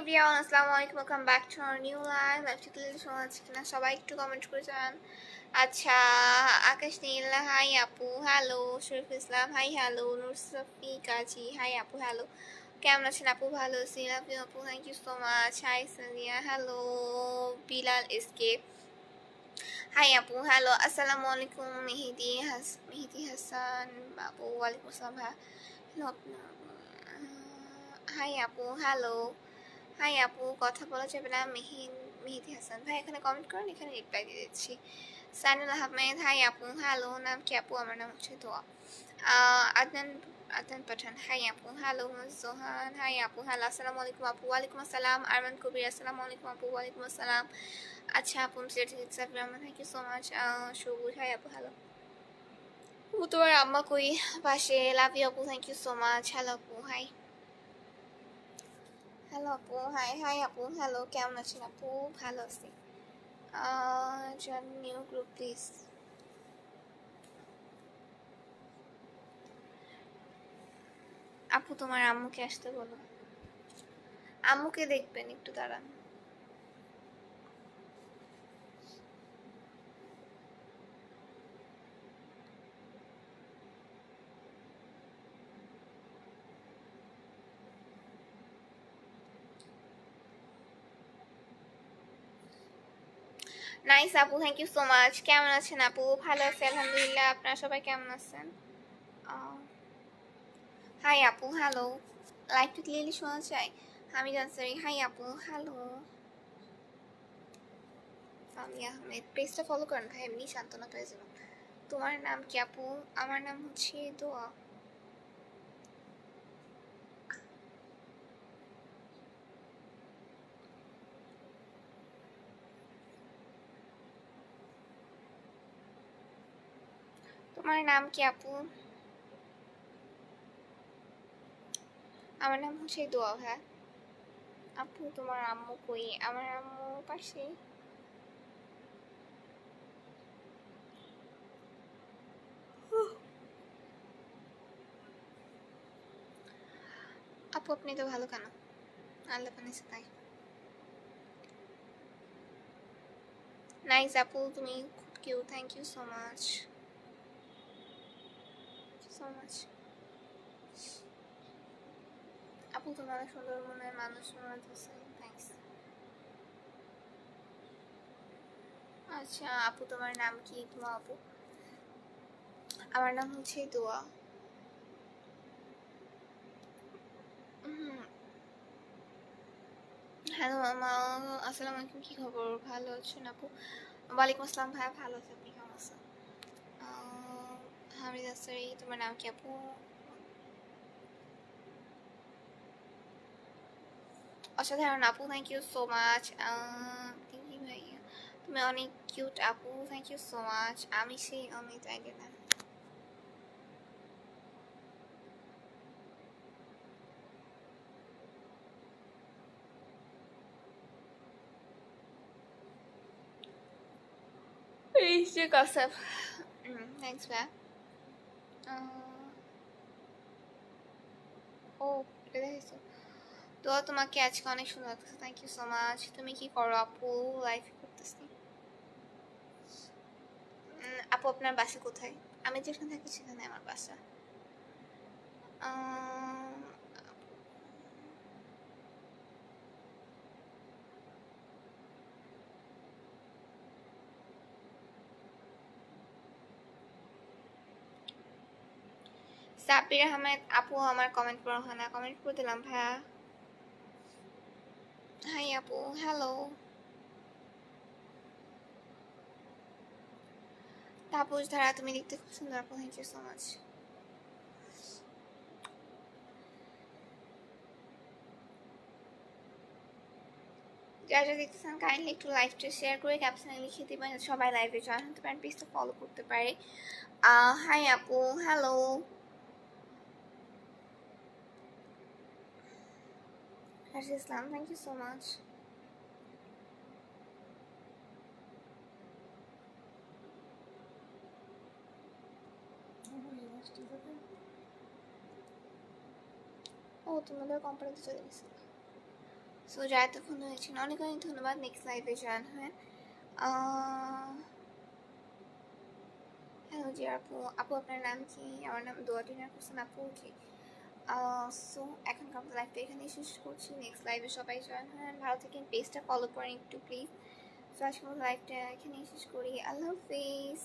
Everyone, আসসালামু আলাইকুম, welcome back to our new লাইভটি ক্লিয়ারলি শোনা যাচ্ছে কিনা সবাই একটু কমেন্ট করে জানান। আচ্ছা, আকাশ নীল হাই আপু hello, Sharif Islam hi hello, Nursafi Kazi hi আপু হ্যালো, কেমন আছেন আপু? ভালো আছি, লাভ ইউ আপু, thank you so much. Hi Sania hello, Bilal SK hi আপু হ্যালো, আসসালামু আলাইকুম। মেহেদি হাসান আপু ওয়ালাইকুম আসসালাম হ্যালো আপনার হাই আপু হ্যালো। হাই আপু, কথা বলা যাবে না? মেহেদি হাসান ভাই এখানে কমেন্ট করেন, এখানে রিপ্লাই দিয়ে দিচ্ছি। সাইনুল আহমেদ হাই আপু হ্যালো, নাম কি আপু? আমার নাম হচ্ছে দোয়া। আদনান আদনান পাঠান হাই আপু হ্যালো, জোহান হাই আপু হ্যালো, আসসালামু আলাইকুম আপু। ওয়ালাইকুম আসসালাম। আরমান কবির আসসালামু আলাইকুম আপু। ওয়ালাইকুম আসসালাম। আচ্ছা আপু, thank you so much. Sabuj hi আপু হ্যালো। তোমার আম্মা কই পাশে? লাভ ইউ আপু, thank you so much. Hello আপু হাই। হ্যালো আপু হাই। হাই আপু হ্যালো, কেমন আছেন আপু? ভালো আছি। New group please. আপু তোমার আম্মুকে আসতে বলো, আম্মুকে দেখবেন, একটু দাঁড়ান। নাইস আপু, থ্যাংক ইউ সো মাচ। কেমন আছেন আপু? ভালো আছি আলহামদুলিল্লাহ। আপনারা সবাই কেমন আছেন? হাই আপু হ্যালো, লাইভটা ক্লিয়ারলি শোনা যায়? হামিদ আনসারি হাই আপু হ্যালো। সামিয়া আহমেদ, পেজটা ফলো করেন ভাই, এমনি সান্ত্বনা পেয়ে যাবেন। তোমার নাম কি আপু? আমার নাম হচ্ছে দোয়া। তোমার নাম কি আপু? আমার নাম হচ্ছে দোয়া। হ্যাঁ আপু, তোমার আম্মু কই? আমার আম্মু পাশে। আপু আপনি তো ভালো কেন? আল্লাহ বানিয়েছে তাই। নাইস আপু, তুমি খুব cute, thank you so much. So much আপু, তোমার সুন্দর মনের মানুষ মনে হচ্ছে, থ্যাংকস। আচ্ছা আপু, তোমার নাম কি? তোমার আপু, আমার নাম হচ্ছে দোয়া। হ্যালো মামা, আসসালামু আলাইকুম, কি খবর? ভালো আছেন আপু? ওয়ালাইকুম আসসালাম ভাইয়া, ভালো আছে, আপনি কেমন আছেন? হামিদ আসারি, তোমার নাম কি আপু? অসাধারণ আপু, থ্যাংক ইউ সো মাচ। ভাইয়া তুমি অনেক কিউট আপু, থ্যাংক ইউ সো মাচ। আমি সেই অমিত আইডি না। এই যে কাসাব, থ্যাংকস ভাইয়া। ও এটা দেখেছো তো, তোমাকে আজকে অনেক সুন্দর লাগছে, থ্যাংক ইউ সো মাচ। তুমি কি করো আপু? লাইফ করতেছি। আপু আপনার বাসা কোথায়? আমি যেখানে থাকি সেখানে আমার বাসা। সাব্বির আহমেদ আপু, আমার কমেন্ট পড়া হয় না, কমেন্ট করে দিলাম ভাইয়া। হাই আপু হ্যালো। তাপস ধারা, তুমি দেখতে খুব সুন্দর আপু, থ্যাংক ইউ সো মাচ। যারা যারা দেখতেছেন কাইন্ডলি একটু লাইভটা শেয়ার করে ক্যাপশনে লিখে দিবেন, সবাই লাইভে জয়েন হতে পারেন, পেজটা ফলো করতে পারে। হাই আপু hello. Islam, thank you so much. ও তোমাদের কোম্পানিতে চলে গেছে। সো যা এতক্ষণ হয়েছিল অনেক অনেক ধন্যবাদ। নেক্সট লাইভে জয়েন হয়। হ্যালো জি আপু, আপু আপনার নাম কি? আমার নাম দোয়া ডিনার করছেন আপু। ওকে, সো এখনকার লাইভটা এখানেই শেষ করছি। নেক্সট লাইভে সবাই জয়েন হয়, ভালো থাকেন, পেজটা ফলো করেন একটু প্লিজ। সো আজকের লাইভটা এখানেই শেষ করি। আল্লাহ হাফিজ।